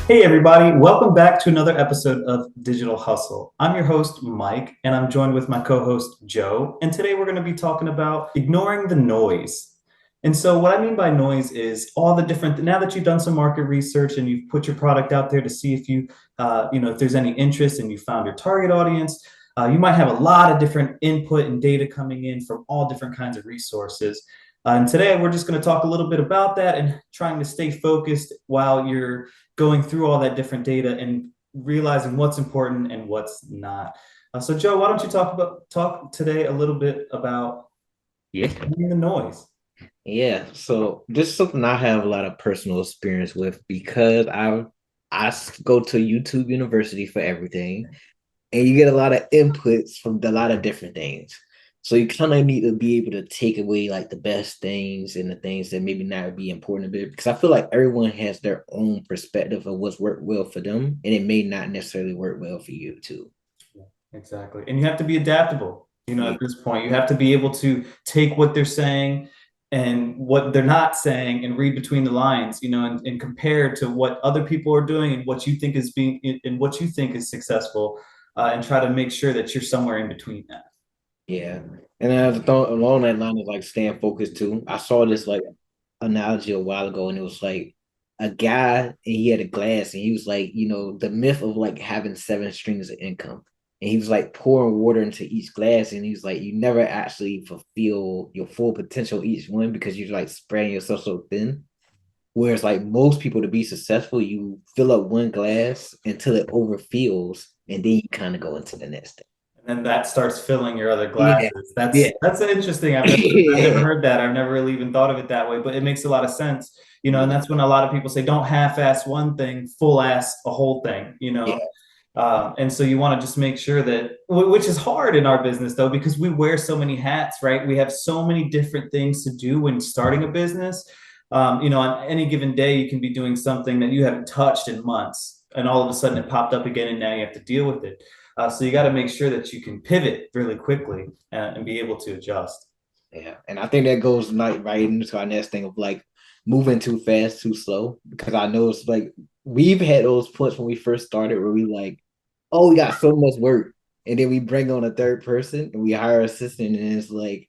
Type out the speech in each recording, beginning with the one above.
Hey, everybody, welcome back to another episode of Digital Hustle. I'm your host, Mike, and I'm joined with my co host, Joe. And today we're going to be talking about ignoring the noise. And so, what I mean by noise is all the different, now that you've done some market research and you've put your product out there to see if if there's any interest and you found your target audience, you might have a lot of different input and data coming in from all different kinds of resources. And today we're just going to talk a little bit about that and trying to stay focused while you're going through all that different data and realizing what's important and what's not. So, Joe, why don't you talk today a little bit about Yeah. ignoring the noise? Yeah. So this is something I have a lot of personal experience with because go to YouTube University for everything, and you get a lot of inputs from a lot of different things. So you kind of need to be able to take away like the best things and the things that maybe not be important to bit because I feel like everyone has their own perspective of what's worked well for them, and it may not necessarily work well for you too. Exactly. And you have to be adaptable. Yeah. At this point, you have to be able to take what they're saying and what they're not saying and read between the lines, and compare to what other people are doing and what you think is being and what you think is successful, and try to make sure that you're somewhere in between that. Yeah. And then I thought along that line of like staying focused too. I saw this like analogy a while ago, and it was like a guy and he had a glass, and he was like, the myth of like having seven streams of income. And he was like pouring water into each glass, and he was like, you never actually fulfill your full potential each one because you're like spreading yourself so thin. Whereas like most people to be successful, you fill up one glass until it overfills, and then you kind of go into the next thing. And then that starts filling your other Yeah. glasses. Yeah. That's interesting. I've never Yeah. heard that. I've never really even thought of it that way, but it makes a lot of sense. And Yeah. that's when a lot of people say, don't half-ass one thing, full-ass a whole thing. Yeah. And so you want to just make sure that, which is hard in our business though, because we wear so many hats, right? We have so many different things to do when starting a business. On any given day, you can be doing something that you haven't touched in months, and all of a sudden it popped up again, and now you have to deal with it. So you got to make sure that you can pivot really quickly, and be able to adjust. Yeah. And I think that goes like right into our next thing of like moving too fast, too slow. Because I know it's like we've had those points when we first started where we like, oh, we got so much work. And then we bring on a third person and we hire an assistant, and it's like,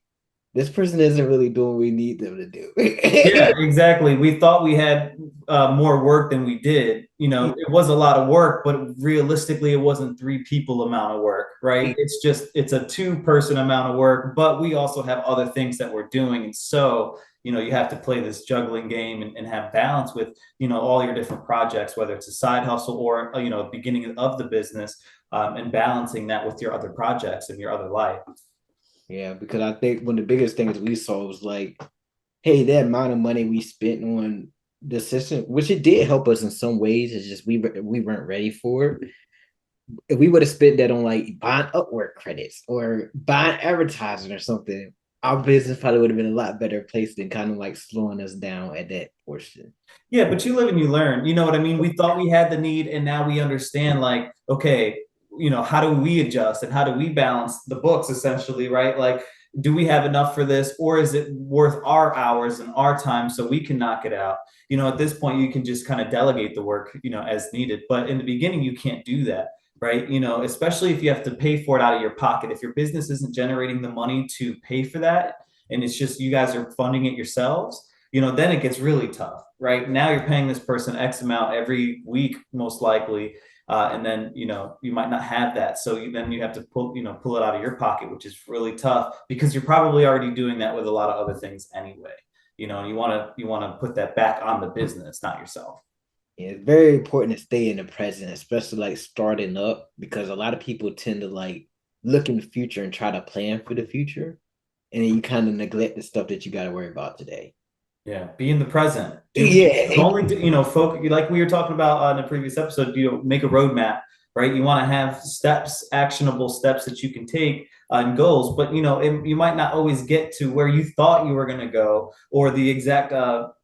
this person isn't really doing what we need them to do. Yeah, exactly. We thought we had more work than we did. It was a lot of work, but realistically, it wasn't three people amount of work, right? It's a two-person amount of work, but we also have other things that we're doing. And so, you have to play this juggling game and have balance with, all your different projects, whether it's a side hustle or, beginning of the business, and balancing that with your other projects and your other life. Yeah, because I think one of the biggest things we saw was like, hey, that amount of money we spent on the system, which it did help us in some ways, is just we weren't ready for it. If we would have spent that on like buying Upwork credits or buying advertising or something, our business probably would have been a lot better place than kind of like slowing us down at that portion. Yeah, but you live and you learn. You know what I mean? We thought we had the need, and now we understand, like, okay, how do we adjust and how do we balance the books essentially, right? Like, do we have enough for this, or is it worth our hours and our time so we can knock it out? At this point, you can just kind of delegate the work, as needed. But in the beginning, you can't do that, right? Especially if you have to pay for it out of your pocket. If your business isn't generating the money to pay for that, and it's just you guys are funding it yourselves, then it gets really tough, right? Now you're paying this person X amount every week, most likely. And then, you might not have that. So then you have to pull it out of your pocket, which is really tough because you're probably already doing that with a lot of other things anyway. And you want to put that back on the business, not yourself. Yeah, it's very important to stay in the present, especially like starting up, because a lot of people tend to like look in the future and try to plan for the future, and then you kind of neglect the stuff that you got to worry about today. Yeah, be in the present. Do Yeah. only focus, like we were talking about in the previous episode. Make a roadmap, right? You want to have steps, actionable steps that you can take and goals, but you might not always get to where you thought you were going to go or the exact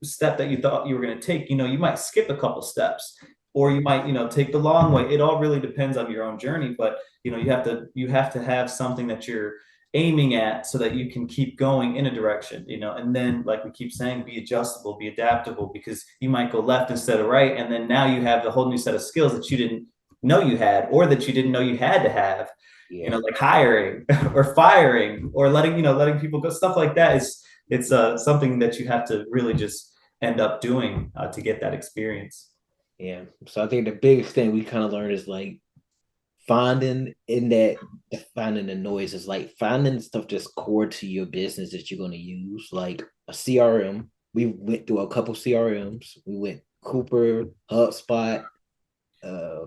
step that you thought you were going to take. You might skip a couple steps, or you might take the long way. It all really depends on your own journey, but you have to have something that you're aiming at so that you can keep going in a direction, and then like we keep saying, be adjustable, be adaptable, because you might go left instead of right. And then now you have the whole new set of skills that you didn't know you had, or that you didn't know you had to have, Yeah. like hiring or firing or letting people go, stuff like that. It's something that you have to really just end up doing to get that experience. Yeah. So I think the biggest thing we kind of learned is like finding in that finding the noise is like finding stuff that's core to your business that you're going to use, like a CRM. We went through a couple CRMs. We went Cooper, HubSpot, uh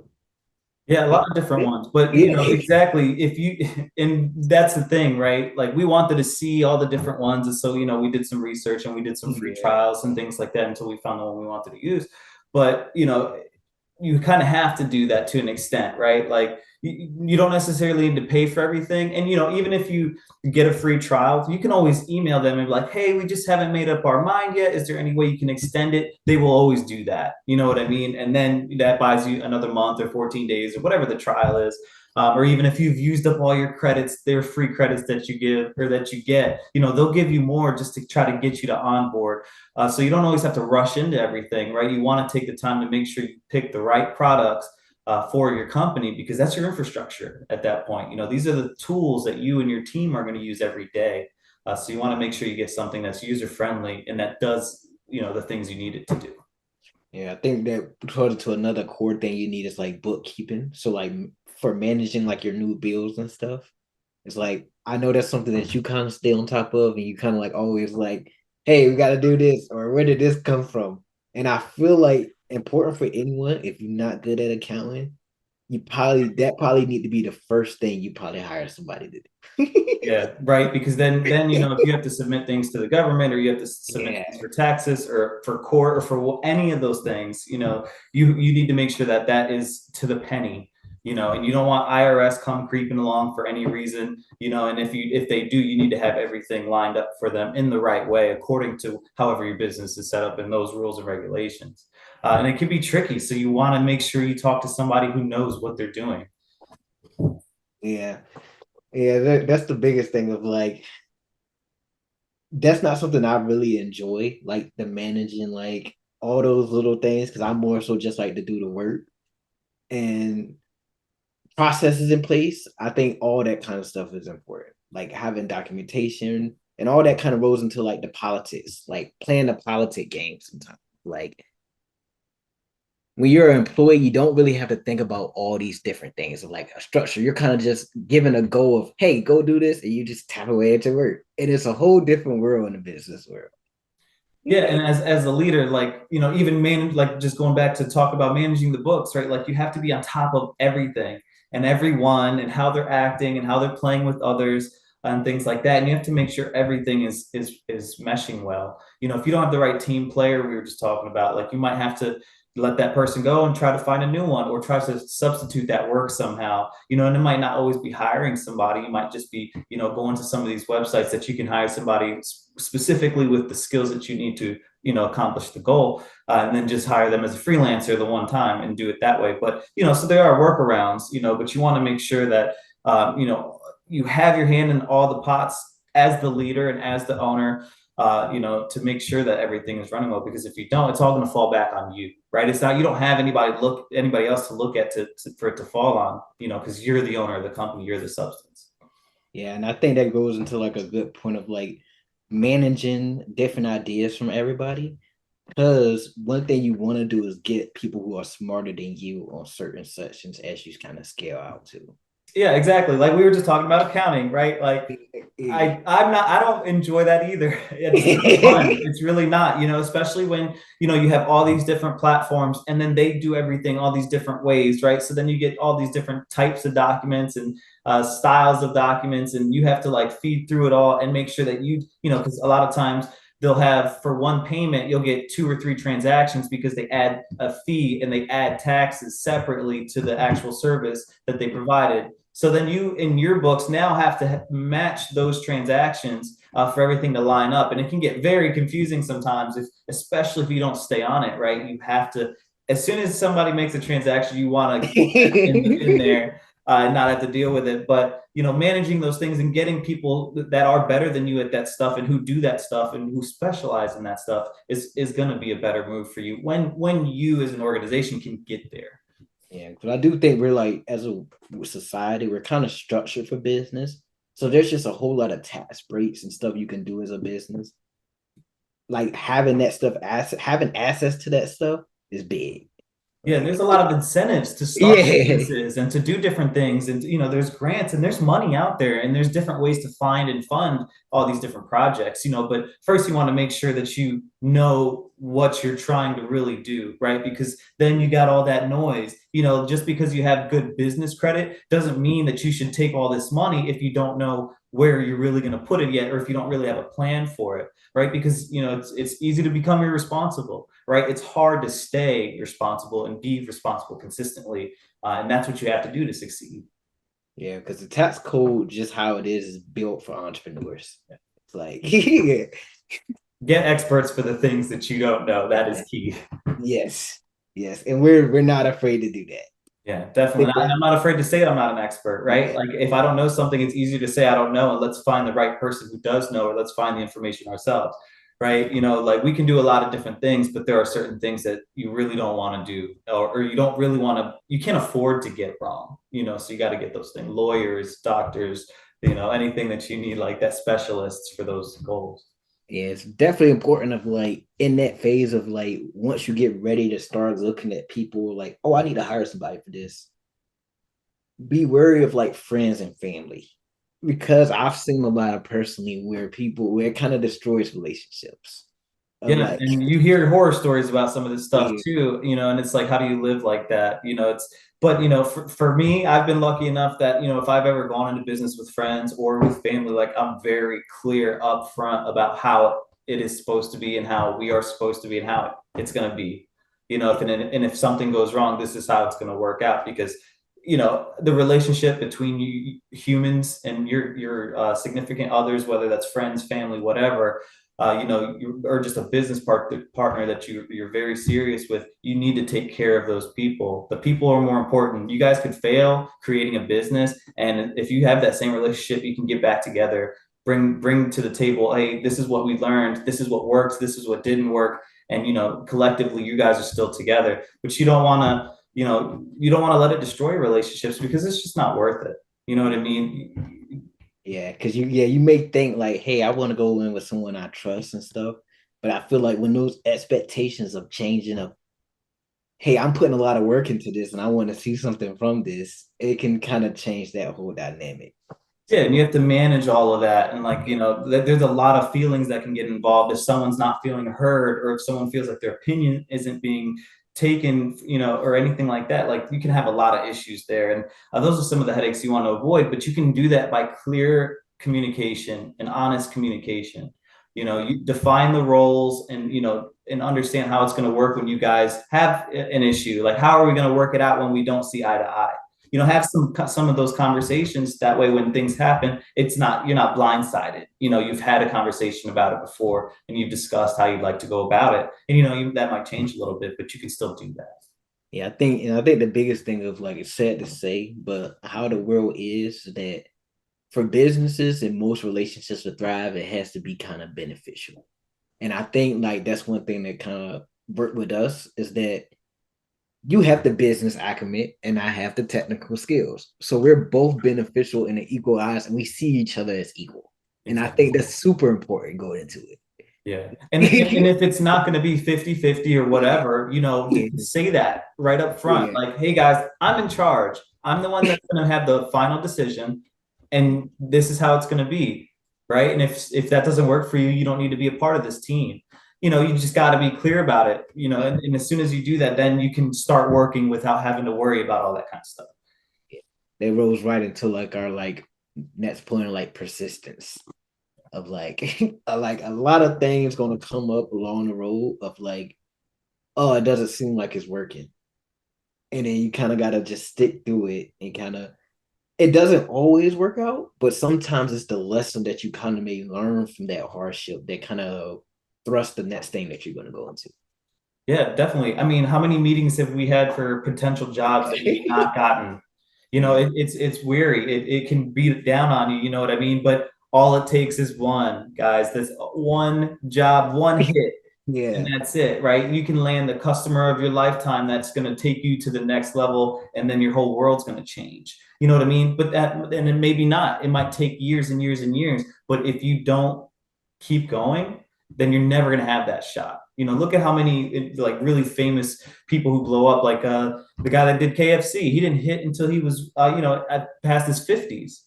Yeah, a yeah. lot of different ones, but Yeah. exactly. If you and that's the thing, right? Like we wanted to see all the different ones, and so we did some research and we did some free Yeah. trials and things like that until we found the one we wanted to use. But you kind of have to do that to an extent, right? Like you don't necessarily need to pay for everything. And, even if you get a free trial, you can always email them and be like, hey, we just haven't made up our mind yet. Is there any way you can extend it? They will always do that. You know what I mean? And then that buys you another month or 14 days or whatever the trial is. Or even if you've used up all your credits, their free credits that you give or that you get, they'll give you more just to try to get you to onboard. So you don't always have to rush into everything, right? You want to take the time to make sure you pick the right products for your company, because that's your infrastructure at that point. These are the tools that you and your team are going to use every day. So you want to make sure you get something that's user friendly and that does, the things you need it to do. Yeah, I think that sort to another core thing you need is like bookkeeping. So like for managing like your new bills and stuff, it's like I know that's something that you kind of stay on top of, and you kind of like always like, hey, we got to do this, or where did this come from? And I feel like important for anyone if you're not good at accounting, you probably need to be the first thing you probably hire somebody to do. Yeah, right. Because then if you have to submit things to the government, or you have to submit Yeah. things for taxes or for court or for any of those things, you need to make sure that that is to the penny. And you don't want IRS come creeping along for any reason. And if they do, you need to have everything lined up for them in the right way, according to however your business is set up and those rules and regulations. And it can be tricky, so you want to make sure you talk to somebody who knows what they're doing. Yeah. Yeah, that's the biggest thing of like that's not something I really enjoy, like the managing like all those little things, because I'm more so just like to do the work and processes in place. I think all that kind of stuff is important, like having documentation and all that kind of rolls into like the politics, like playing the politic game sometimes. Like when you're an employee, you don't really have to think about all these different things of like a structure. You're kind of just given a goal of, hey, go do this, and you just tap away at your work. And it's a whole different world in the business world. Yeah, and as a leader, like even like just going back to talk about managing the books, right? Like you have to be on top of everything and everyone and how they're acting and how they're playing with others and things like that. And you have to make sure everything is meshing well. If you don't have the right team player, we were just talking about, like you might have to let that person go and try to find a new one, or try to substitute that work somehow. And it might not always be hiring somebody. You might just be going to some of these websites that you can hire somebody specifically with the skills that you need to accomplish the goal, and then just hire them as a freelancer the one time and do it that way. But so there are workarounds, but you want to make sure that you have your hand in all the pots as the leader and as the owner, to make sure that everything is running well. Because if you don't, it's all going to fall back on you, right? It's not, you don't have anybody else to look at for it to fall on, because you're the owner of the company, you're the substance. Yeah, and I think that goes into like a good point of like managing different ideas from everybody. Because one thing you want to do is get people who are smarter than you on certain sections as you kind of scale out to. Yeah, exactly. Like we were just talking about accounting, right? Like Yeah. I don't enjoy that either. It's not fun. It's really not, especially when, you have all these different platforms and then they do everything all these different ways, right? So then you get all these different types of documents and styles of documents, and you have to like feed through it all and make sure that because a lot of times they'll have, for one payment, you'll get two or three transactions because they add a fee and they add taxes separately to the actual service that they provided. So then you, in your books, now have to match those transactions for everything to line up, and it can get very confusing sometimes, especially if you don't stay on it. Right? You have to, as soon as somebody makes a transaction, you want to keep that in there, not have to deal with it. But managing those things and getting people that are better than you at that stuff and who do that stuff and who specialize in that stuff is going to be a better move for you when you as an organization can get there. Yeah, because I do think we're like, as a society, we're kind of structured for business. So there's just a whole lot of tax breaks and stuff you can do as a business. Like having that stuff, having access to that stuff is big. Yeah, there's Like, a lot of incentives to start yeah, businesses and to do different things. And, there's grants and there's money out there and there's different ways to find and fund all these different projects, but first you want to make sure that you know what you're trying to really do, right? Because then you got all that noise. Just because you have good business credit doesn't mean that you should take all this money if you don't know where you're really going to put it yet, or if you don't really have a plan for it, right? Because it's easy to become irresponsible, right? It's hard to stay responsible and be responsible consistently, and that's what you have to do to succeed. yeah, because the tax code, just how it is built for entrepreneurs. It's like, yeah, Get experts for the things that you don't know. That is key. yes, yes, and we're not afraid to do that. Yeah, I definitely. think And that, I'm not afraid to say I'm not an expert, right? yeah, Like if I don't know something, it's easier to say I don't know, and let's find the right person who does know, or let's find the information ourselves, right? Like we can do a lot of different things, but there are certain things that you really don't want to do, or you don't really want to, you can't afford to get wrong, so you got to get those things, lawyers, doctors, anything that you need, like that specialists for those goals. yeah, it's definitely important of like in that phase of like once you get ready to start looking at people like, oh, I need to hire somebody for this. Be wary of like friends and family because I've seen a lot of personally where it kind of destroys relationships. Of Yeah, like, and you hear horror stories about some of this stuff yeah, too, and it's like, how do you live like that? But for me, I've been lucky enough that, if I've ever gone into business with friends or with family, like I'm very clear up front about how it is supposed to be and how we are supposed to be and how it's going to be, if something goes wrong, this is how it's going to work out because, the relationship between you humans and your significant others, whether that's friends, family, whatever, or just a business partner that you're very serious with, you need to take care of those people. The people are more important. You guys could fail creating a business, and if you have that same relationship, you can get back together, bring to the table, hey, this is what we learned, this is what works, this is what didn't work, and collectively, you guys are still together. But you don't want to let it destroy relationships because it's just not worth it. You know what I mean? yeah, because you may think like, hey, I want to go in with someone I trust and stuff, but I feel like when those expectations of changing of, hey, I'm putting a lot of work into this and I want to see something from this, it can kind of change that whole dynamic. Yeah, and So you have to manage all of that. And like, yeah, there's a lot of feelings that can get involved if someone's not feeling heard or if someone feels like their opinion isn't being taken, or anything like that. Like you can have a lot of issues there. And those are some of the headaches you want to avoid, but you can do that by clear communication and honest communication. You define the roles and understand how it's going to work when you guys have an issue. Like, how are we going to work it out when we don't see eye to eye? Have some of those conversations. That way when things happen, you're not blindsided. You've had a conversation about it before and you've discussed how you'd like to go about it, and that might change a little bit, but you can still do that. yeah, I think the biggest thing of like it's sad to say, but how the world is that for businesses and most relationships to thrive, it has to be kind of beneficial. And I think like that's one thing that kind of worked with us is that you have the business acumen and I have the technical skills. So we're both beneficial in an equal eyes and we see each other as equal. And I think Exactly. that's super important going into Yeah. And it. if it's not going to be 50-50 or Yeah, whatever, yeah, say that right up front. yeah, Like, hey guys, I'm in charge. I'm the one that's going to have the final decision, and this is how it's going to be. Right. And if that doesn't work for you, you don't need to be a part of this team. You just got to be clear about it, and as soon as you do that, then you can start working without having to worry about all that kind of stuff. yeah. They rose right into like our like next point of like persistence of like like a lot of things gonna come up along the road of like, oh, it doesn't seem like it's working. And then you kind of gotta just stick through it and kind of it doesn't always work out, but sometimes it's the lesson that you kind of may learn from that hardship that kind of thrust the next thing that you're gonna go into. Yeah, definitely. I mean, how many meetings have we had for potential jobs that we've not gotten? Yeah. it's weary. It can beat down on you. You know what I mean? But all it takes is one, guys. This one job, one hit, and Yeah. that's it, right? You can land the customer of your lifetime that's going to take you to the next level, and then your whole world's going to change. You know what I mean? But that, and then maybe not. It might take years and years and years. But if you don't keep going, then you're never going to have that shot. Look at how many like really famous people who blow up, like the guy that did KFC. He didn't hit until he was, past his 50s.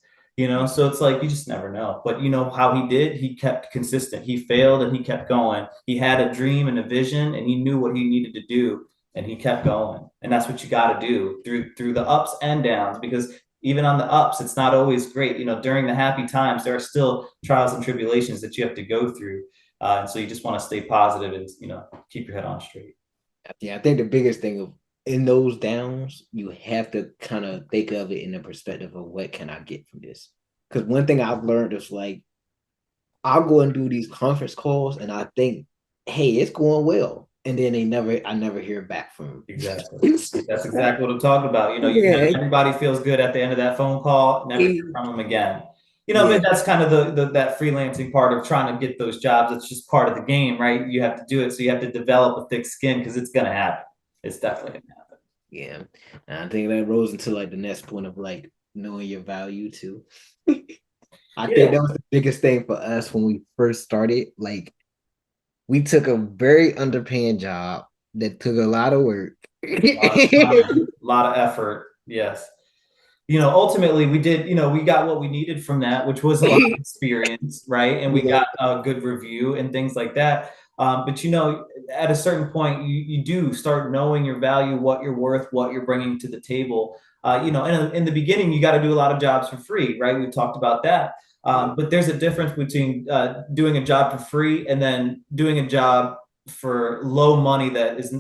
So it's like you just never know. But you know how he did? He kept consistent. He failed and he kept going. He had a dream and a vision, and he knew what he needed to do, and he kept going. And that's what you got to do through the ups and downs, because even on the ups, it's not always great. During the happy times, there are still trials and tribulations that you have to go through. And so you just want to stay positive and, keep your head on straight. Yeah, I think the biggest thing of in those downs, you have to kind of think of it in the perspective of what can I get from this? Because one thing I've learned is like I'll go and do these conference calls and I think, hey, it's going well. And then I never hear back from Exactly. them. That's exactly what I'm talking about. Yeah. Everybody feels good at the end of that phone call, never hear from them again. But that's kind of that freelancing part of trying to get those jobs. It's just part of the game, right? You have to do it. So you have to develop a thick skin because it's going to happen. It's definitely going to happen. Yeah. And I think that rose into like the next point of like knowing your value too. I think Yeah. that was the biggest thing for us when we first started. Like we took a very underpaying job that took a lot of work. A lot of time, a lot of effort. Yes. Ultimately we did, we got what we needed from that, which was a lot of experience, right? And we Yeah. got a good review and things like that. But at a certain point, you do start knowing your value, what you're worth, what you're bringing to the table. In the beginning, you got to do a lot of jobs for free, right? We talked about that. Yeah. But there's a difference between doing a job for free and then doing a job for low money that is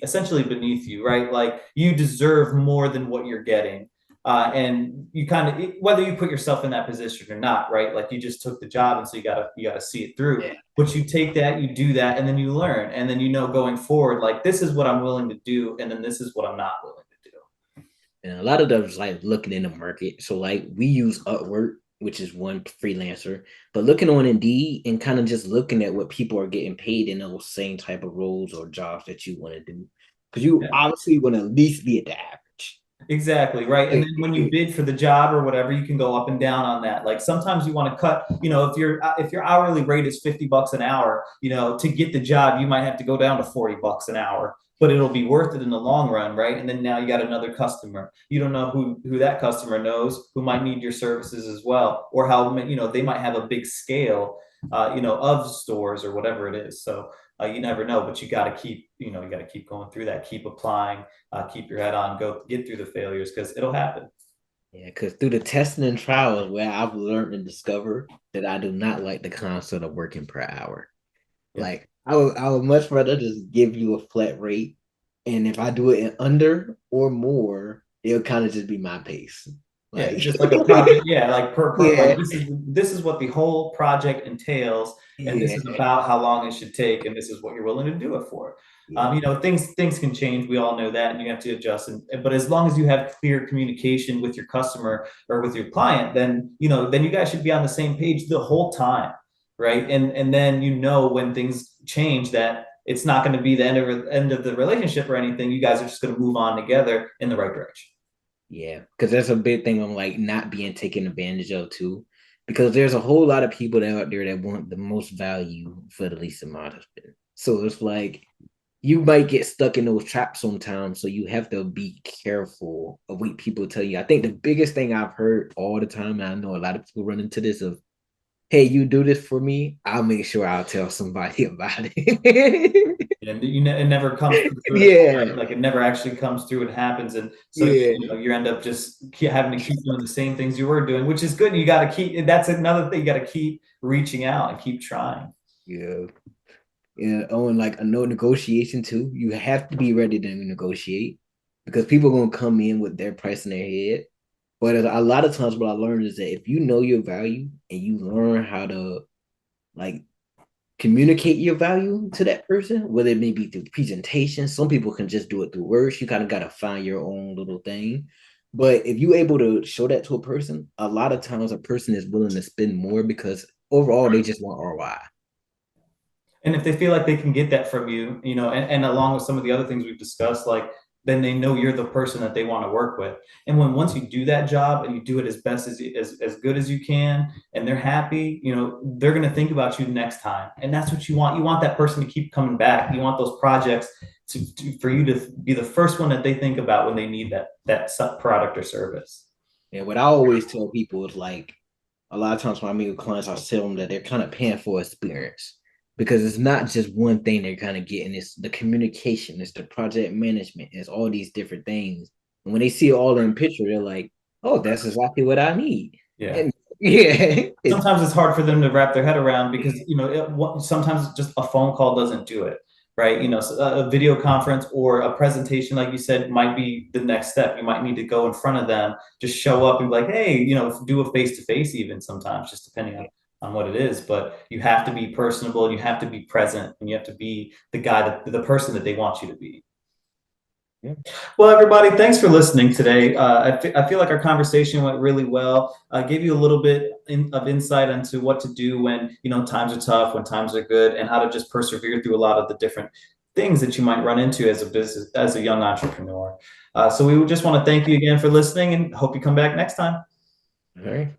essentially beneath you, right? Like you deserve more than what you're getting. And you kind of, whether you put yourself in that position or not, right? Like you just took the job, and so you gotta see it through. Yeah. But you take that, you do that, and then you learn, and then going forward, like this is what I'm willing to do, and then this is what I'm not willing to do. And a lot of those like looking in the market. So like we use Upwork, which is one freelancer, but looking on Indeed and kind of just looking at what people are getting paid in those same type of roles or jobs that you want to do. Because you Yeah. obviously want to at least be at the average. Exactly, right. And then when you bid for the job or whatever, you can go up and down on that. Like sometimes you want to cut, if your hourly rate is $50 an hour, to get the job, you might have to go down to $40 an hour, but it'll be worth it in the long run, right? And then now you got another customer. You don't know who that customer knows, who might need your services as well, or how they might have a big scale, of stores or whatever it is. So you never know, but you got to keep going through that, keep applying, keep your head on, go get through the failures because it'll happen. Yeah, because through the testing and trials where I've learned and discovered that I do not like the concept of working per hour. Yeah. Like I would much rather just give you a flat rate. And if I do it in under or more, it'll kind of just be my pace. Yeah, Like just like a project. Yeah, like per like yeah, this is what the whole project entails, and this yeah, is about how long it should take, and this is what you're willing to do it for. yeah, Things can change. We all know that, and you have to adjust. But as long as you have clear communication with your customer or with your client, then you guys should be on the same page the whole time, right? And then when things change that it's not going to be the end of the relationship or anything. You guys are just going to move on together in the right direction. yeah. Because that's a big thing on like not being taken advantage of too. Because there's a whole lot of people out there that want the most value for the least amount of it. So it's like you might get stuck in those traps sometimes. So you have to be careful of what people tell you. I think the biggest thing I've heard all the time, and I know a lot of people run into this of, hey, you do this for me, I'll make sure I'll tell somebody about it. And it never comes to fruition, Yeah, right? Like it never actually comes through and happens, and so yeah, you end up just having to keep doing the same things you were doing, which is good. You got to keep. That's another thing. You got to keep reaching out and keep trying. yeah. Yeah, oh, and like a no negotiation too. You have to be ready to negotiate because people are gonna come in with their price in their head. But a lot of times, what I learned is that if you know your value and you learn how to like communicate your value to that person, whether it may be through presentation, some people can just do it through words. You kind of got to find your own little thing. But if you're able to show that to a person, a lot of times a person is willing to spend more because overall they just want ROI. And if they feel like they can get that from you, and along with some of the other things we've discussed, like then they know you're the person that they want to work with. And when once you do that job and you do it as best as good as you can, and they're happy, they're going to think about you next time. And that's what you want. You want that person to keep coming back. You want those projects for you to be the first one that they think about when they need that product or service. And what I always tell people is like a lot of times when I meet with clients, I tell them that they're kind of paying for experience because it's not just one thing they're kind of getting. It's the communication, it's the project management, it's all these different things. And when they see it all in picture, they're like, "Oh, that's exactly what I need." Yeah. And yeah, Sometimes it's hard for them to wrap their head around because sometimes just a phone call doesn't do it, right? A video conference or a presentation, like you said, might be the next step. You might need to go in front of them, just show up and be like, hey, do a face to face, even sometimes, just depending on what it is. But you have to be personable, and you have to be present, and you have to be the person that they want you to be. yeah. Well, everybody, thanks for listening today. I feel like our conversation went really well. I gave you a little bit of insight into what to do when, times are tough, when times are good, and how to just persevere through a lot of the different things that you might run into as a young entrepreneur. So we would just want to thank you again for listening and hope you come back next time. All right.